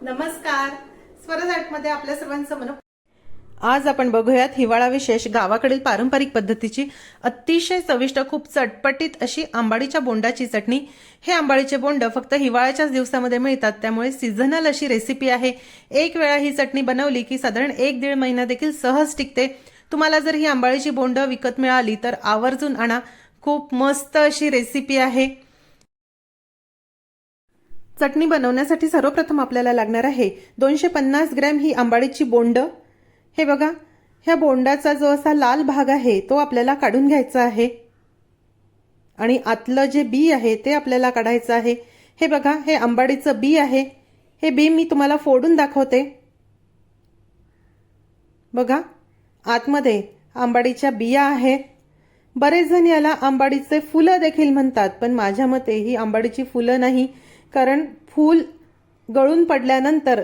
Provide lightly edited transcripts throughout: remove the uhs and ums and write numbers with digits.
नमस्कार, स्वरजाटमध्ये आपल्या सर्वांचं मन. आज आपण बघूयात हिवाळा विशेष गावाकडील पारंपरिक पद्धतीची अतिशय चविष्ट खूप चटपटीत अशी आंबाडीच्या बोंडाची चटणी. हे आंबाडीचे बोंड फक्त हिवाळ्याच्याच दिवसामध्ये मिळतात, त्यामुळे सीझनल अशी रेसिपी आहे. एक वेळा ही चटणी बनवली की साधारण 1-1.5 महिना देखील सहज टिकते. तुम्हाला जर ही आंबाडीची बोंड विकत मिळाली तर आवर्जून आणा. खूप मस्त अशी रेसिपी आहे. चटणी बनवण्यासाठी सर्वप्रथम आपल्याला लागणार आहे 250 ग्रॅम ही आंबाडीची बोंड. हे बघा, ह्या बोंडाचा जो असा लाल भाग आहे तो आपल्याला काढून घ्यायचा आहे आणि आतलं जे बी आहे ते आपल्याला काढायचं आहे. हे बघा, हे आंबाडीचं बी आहे. हे बी मी तुम्हाला फोडून दाखवते. बघा, आतमध्ये आंबाडीच्या बिया आहेत. बरेच जण याला आंबाडीचे फुलं देखील म्हणतात, पण माझ्या मते ही आंबाडीची फुलं नाही, कारण फूल गळून पडल्यानंतर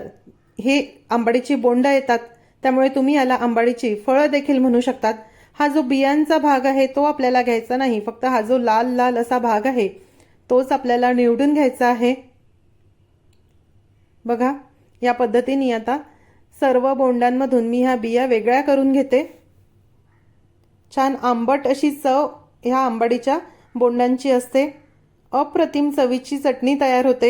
हे आंबाडीची बोंड येतात, त्यामुळे तुम्ही याला आंबाडीची फळं देखील म्हणू शकतात. हा जो बियांचा भाग आहे तो आपल्याला घ्यायचा नाही, फक्त हा जो लाल लाल असा भाग आहे तोच आपल्याला निवडून घ्यायचा आहे. बघा, या पद्धतीने आता सर्व बोंडांमधून मी ह्या बिया वेगळ्या करून घेते. छान आंबट अशी चव ह्या आंबाडीच्या बोंडांची असते. अप्रतिम चवीची चटणी तयार होते.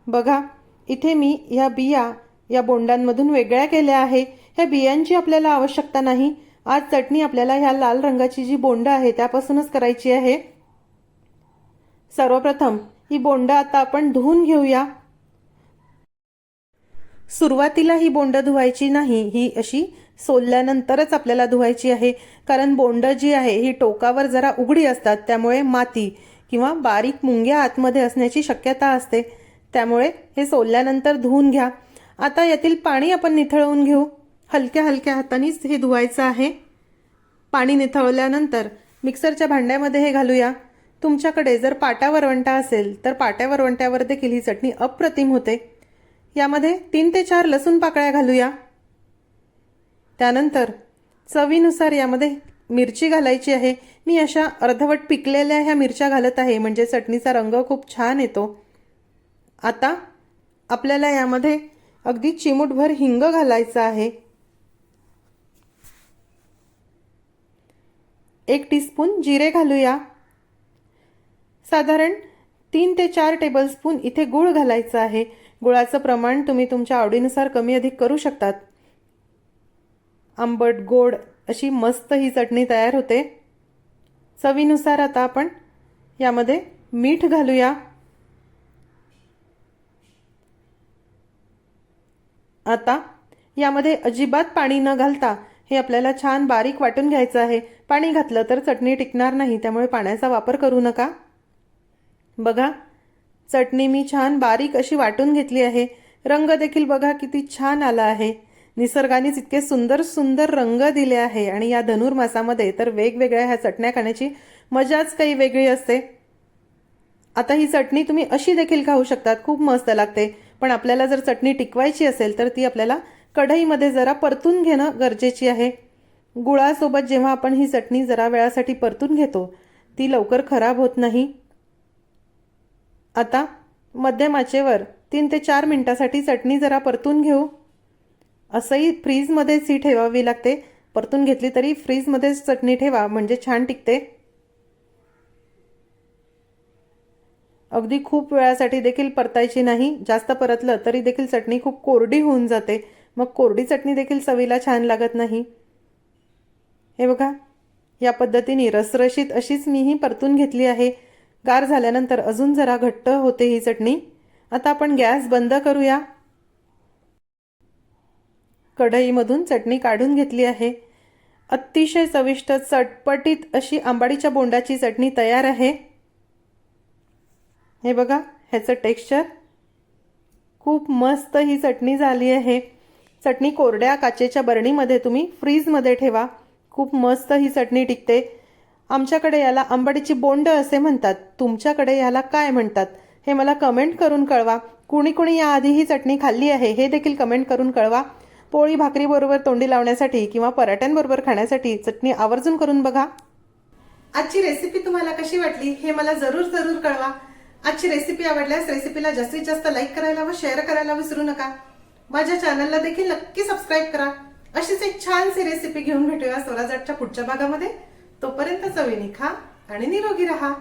बघा, इथे मी ह्या बिया या बोंडांमधून वेगळ्या केल्या आहे. ह्या बियांची आपल्याला आवश्यकता नाही. आज चटणी आपल्याला ह्या लाल रंगाची जी बोंड आहे त्यापासूनच करायची आहे. सर्वप्रथम ही बोंड आता आपण धुवून घेऊया. सुरुवातीला ही बोंड धुवायची नाही, ही अशी सोलल्यानंतरच आपल्याला धुवायची आहे, कारण बोंड जी आहे ही टोकावर जरा उघडी असतात, त्यामुळे माती किंवा बारीक मुंग्या आतमध्ये असण्याची शक्यता असते. त्यामुळे हे सोलल्यानंतर धुवून घ्या. आता यातील पाणी आपण निथळवून घेऊ. हलक्या हलक्या हातानेच हे धुवायचं आहे. पाणी निथळल्यानंतर मिक्सरच्या भांड्यामध्ये हे घालूया. तुमच्याकडे जर पाटा वरवंटा असेल तर पाट्या वरवंट्यावर देखील ही चटणी अप्रतिम होते. यामध्ये 3 ते 4 लसूण पाकळ्या घालूया. त्यानंतर चवीनुसार यामध्ये मिरची घालायची आहे. मी अशा अर्धवट पिकलेल्या ह्या मिरच्या घालत आहे, म्हणजे चटणीचा रंग खूप छान येतो. आता आपल्याला यामध्ये अगदी चिमूटभर हिंग घालायचं आहे. 1 टीस्पून जिरे घालूया. साधारण 3 ते 4 टेबलस्पून इथे गूळ घालायचं आहे. गुळाचं प्रमाण तुम्ही तुमच्या आवडीनुसार कमी अधिक करू शकतात. आंबट गोड अशी मस्त ही चटणी तयार होते. चवीनुसार आता आपण यामध्ये मीठ घालूया. आता यामध्ये अजिबात पाणी न घालता हे आपल्याला छान बारीक वाटून घ्यायचं आहे. पाणी घातलं तर चटणी टिकणार नाही, त्यामुळे पाण्याचा वापर करू नका. बघा, चटणी मी छान बारीक अशी वाटून घेतली आहे. रंग देखील बघा किती छान आला आहे. निसर्गानेच इतके सुंदर सुंदर रंग दिले आहे आणि या धनुर्मासामध्ये तर वेगवेगळ्या ह्या चटण्या खाण्याची मजाच काही वेगळी असते. आता ही चटणी तुम्ही अशी देखील खाऊ शकतात, खूप मस्त लागते. पण आपल्याला जर चटणी टिकवायची असेल तर ती आपल्याला कढईमध्ये जरा परतून घेणं गरजेची आहे. गुळासोबत जेव्हा आपण ही चटणी जरा वेळासाठी परतून घेतो ती लवकर खराब होत नाही. आता मध्यम आचेवर 3 ते 4 मिनिटासाठी चटणी जरा परतून घेऊ. असंही फ्रीजमध्येच ही ठेवावी लागते. परतून घेतली तरी फ्रीजमध्येच चटणी ठेवा, म्हणजे छान टिकते. अगदी खूप वेळासाठी देखील परतायची नाही. जास्त परतलं तरी देखील चटणी खूप कोरडी होऊन जाते, मग कोरडी चटणी देखील चवीला छान लागत नाही. हे बघा, या पद्धतीने रसरशीत अशीच मी ही परतून घेतली आहे. गार झाल्यानंतर अजून जरा घट्ट होते ही चटणी. आता आपण गॅस बंद करूया. कढईमधून चटणी काढून घेतली आहे. अतिशय चविष्ट चटपटीत अशी आंबाडीच्या बोंडाची चटणी तयार आहे. हे बघा, ह्याचं टेक्स्चर खूप मस्त ही चटणी झाली आहे. चटणी कोरड्या काचेच्या बरणीमध्ये तुम्ही फ्रीजमध्ये ठेवा, खूप मस्त ही चटणी टिकते. आमच्याकडे याला आंबाडीची बोंड असे म्हणतात. तुमच्याकडे याला काय म्हणतात हे मला कमेंट करून कळवा. कुणी कुणी याआधी ही चटणी खाल्ली आहे हे देखील कमेंट करून कळवा. पोळी भाकरीबरोबर तोंडी लावण्यासाठी किंवा पराठ्यांबरोबर खाण्यासाठी चटणी आवर्जून करून बघा. आजची रेसिपी तुम्हाला कशी वाटली हे मला जरूर जरूर कळवा. आजची रेसिपी आवडल्यास रेसिपीला जास्तीत जास्त लाईक करायला व शेअर करायला विसरू नका. माझ्या चॅनलला देखील नक्की सबस्क्राईब करा. अशीच एक छानशी रेसिपी घेऊन भेटूया स्वराजच्या पुढच्या भागामध्ये. तोपर्यंत चवीने खा आणि निरोगी राहा.